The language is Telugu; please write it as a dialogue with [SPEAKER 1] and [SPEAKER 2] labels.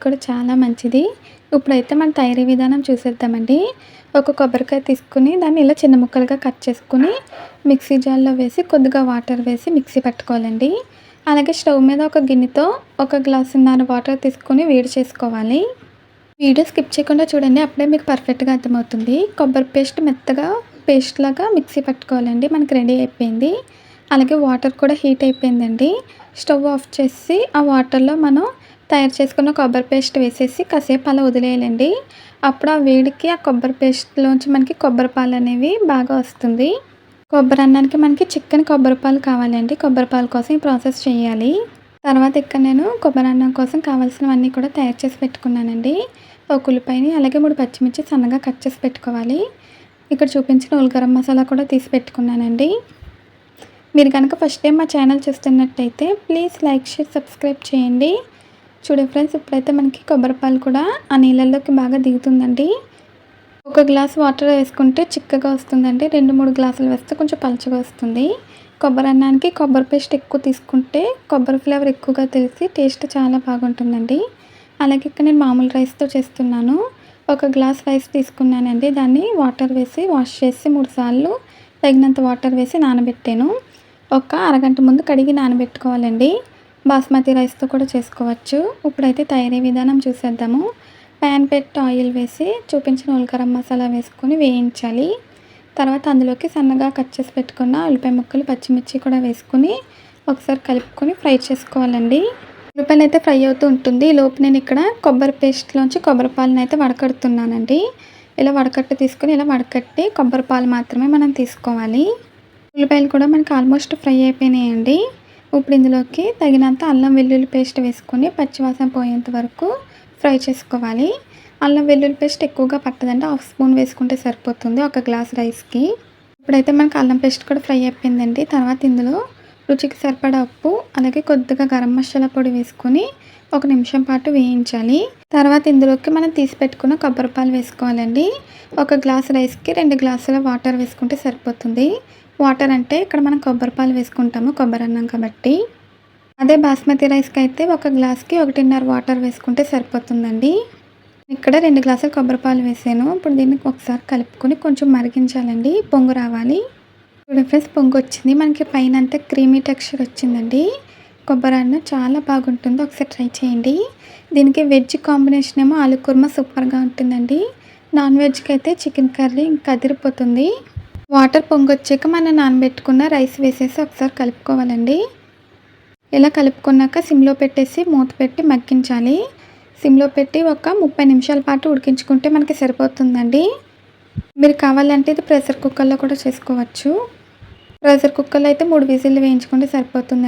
[SPEAKER 1] కూడా చాలా మంచిది. ఇప్పుడైతే మన తయారీ విధానం చూసేద్దామండి. ఒక కొబ్బరికాయ తీసుకొని దాన్ని ఇలా చిన్న ముక్కలుగా కట్ చేసుకొని మిక్సీ జార్‌లో వేసి కొద్దిగా వాటర్ వేసి మిక్సీ పట్టుకోవాలండి. అలాగే స్టవ్ మీద ఒక గిన్నెతో ఒక గ్లాసున్నర వాటర్ తీసుకొని వేడి చేసుకోవాలి. వీడియో స్కిప్ చేయకుండా చూడండి. అప్పుడే మీకు పర్ఫెక్ట్‌గా అర్థమవుతుంది. కొబ్బరి పేస్ట్ మెత్తగా పేస్ట్‌లాగా మిక్సీ పట్టుకోవాలండి. మనకి రెడీ అయిపోయింది. అలాగే వాటర్ కూడా హీట్ అయిపోయిందండి. స్టవ్ ఆఫ్ చేసి ఆ వాటర్‌లో మనం తయారు చేసుకున్న కొబ్బరి పేస్ట్ వేసేసి కాసేపు అలా వదిలేయాలండి. అప్పుడు ఆ వేడికి ఆ కొబ్బరి పేస్ట్‌లోంచి మనకి కొబ్బరి పాలనేవి బాగా వస్తుంది. కొబ్బరి అన్నానికి మనకి చిక్కని కొబ్బరి పాలు కావాలండి. కొబ్బరి పాల కోసం ఈ ప్రాసెస్ చేయాలి. తర్వాత ఇక్కడ నేను కొబ్బరి అన్నం కోసం కావాల్సినవన్నీ కూడా తయారు చేసి పెట్టుకున్నానండి. ఒక ఉల్లిపాయని అలాగే 3 పచ్చిమిర్చి సన్నగా కట్ చేసి పెట్టుకోవాలి. ఇక్కడ చూపించిన హోల్ గరం మసాలా కూడా తీసి పెట్టుకున్నానండి. మీరు కనుక ఫస్ట్ టైం మా ఛానల్ చూస్తున్నట్టయితే ప్లీజ్ లైక్, షేర్, సబ్స్క్రైబ్ చేయండి. చూడండి ఫ్రెండ్స్, ఇప్పుడైతే మనకి కొబ్బరి పాలు కూడా ఆ నీళ్ళల్లోకి బాగా దిగుతుందండి. ఒక గ్లాస్ వాటర్ వేసుకుంటే చిక్కగా వస్తుందండి. 2, 3 గ్లాసులు వేస్తే కొంచెం పలచగా వస్తుంది. కొబ్బరి అన్నానికి కొబ్బరి పేస్ట్ ఎక్కువ తీసుకుంటే కొబ్బరి ఫ్లేవర్ ఎక్కువగా తెలిసి టేస్ట్ చాలా బాగుంటుందండి. అలాగే ఇక్కడ నేను మామూలు రైస్‌తో చేస్తున్నాను. ఒక గ్లాస్ రైస్ తీసుకున్నానండి. దాన్ని వాటర్ వేసి వాష్ చేసి 3 సార్లు తగినంత వాటర్ వేసి నానబెట్టాను. ఒక అరగంట ముందు కడిగి నానబెట్టుకోవాలండి. బాస్మతి రైస్‌తో కూడా చేసుకోవచ్చు. ఇప్పుడైతే తయారీ విధానం చూసేద్దాము. ప్యాన్ పెట్టి ఆయిల్ వేసి చూపించిన హోల్ గరం మసాలా వేసుకొని వేయించాలి. తర్వాత అందులోకి సన్నగా కట్ చేసి పెట్టుకున్న ఉల్లిపాయ ముక్కలు, పచ్చిమిర్చి కూడా వేసుకొని ఒకసారి కలుపుకొని ఫ్రై చేసుకోవాలండి. ఉల్లిపాయలు అయితే ఫ్రై అవుతూ ఉంటుంది. ఈలోపు నేను ఇక్కడ కొబ్బరి పేస్ట్‌లోంచి కొబ్బరి పాలను అయితే వడకడుతున్నానండి. ఇలా తీసుకొని ఇలా వడకట్టి కొబ్బరి పాలు మాత్రమే మనం తీసుకోవాలి. ఉల్లిపాయలు కూడా మనకు ఆల్మోస్ట్ ఫ్రై అయిపోయినాయండి. ఇప్పుడు ఇందులోకి తగినంత అల్లం వెల్లుల్లి పేస్ట్ వేసుకొని పచ్చివాసన పోయేంత వరకు ఫ్రై చేసుకోవాలి. అల్లం వెల్లుల్లి పేస్ట్ ఎక్కువగా పట్టదండి. హాఫ్ స్పూన్ వేసుకుంటే సరిపోతుంది ఒక గ్లాస్ రైస్‌కి. ఇప్పుడైతే మనకు అల్లం పేస్ట్ కూడా ఫ్రై అయిపోయిందండి. తర్వాత ఇందులో రుచికి సరిపడా ఉప్పు, అలాగే కొద్దిగా గరం మసాలా పొడి వేసుకొని ఒక నిమిషం పాటు వేయించాలి. తర్వాత ఇందులోకి మనం తీసి పెట్టుకున్న కొబ్బరి పాలు వేసుకోవాలండి. ఒక గ్లాస్ రైస్‌కి 2 గ్లాసుల వాటర్ వేసుకుంటే సరిపోతుంది. వాటర్ అంటే ఇక్కడ మనం కొబ్బరి పాలు వేసుకుంటాము కొబ్బరి అన్నం కాబట్టి. అదే బాస్మతి రైస్‌కి అయితే ఒక గ్లాస్‌కి 1.5 వాటర్ వేసుకుంటే సరిపోతుందండి. ఇక్కడ 2 గ్లాసుల కొబ్బరి పాలు వేసాను. ఇప్పుడు దీన్ని ఒకసారి కలుపుకొని కొంచెం మరిగించాలండి. పొంగు రావాలి. చూడండి ఫ్రెండ్స్, పొంగు వచ్చింది. మనకి పైన అంతా క్రీమీ టెక్స్చర్ వచ్చిందండి. కొబ్బరి అన్నం చాలా బాగుంటుంది. ఒకసారి ట్రై చేయండి. దీనికి వెజ్ కాంబినేషన్ ఏమో ఆలు కుర్మా సూపర్గా ఉంటుందండి. నాన్ వెజ్‌కి అయితే చికెన్ కర్రీ ఇంకా అదిరిపోతుంది. వాటర్ పొంగొచ్చాక మనం నానబెట్టుకున్న రైస్ వేసేసి ఒకసారి కలుపుకోవాలండి. ఇలా కలుపుకున్నాక సిమ్‌లో పెట్టేసి మూత పెట్టి మగ్గించాలి. సిమ్‌లో పెట్టి ఒక 30 నిమిషాల పాటు ఉడికించుకుంటే మనకి సరిపోతుందండి. మీరు కావాలంటే ఇది ప్రెషర్ కుక్కర్‌లో కూడా చేసుకోవచ్చు. ప్రెషర్ కుక్కర్‌లో అయితే 3 విజిల్లు వేయించుకుంటే సరిపోతుందండి.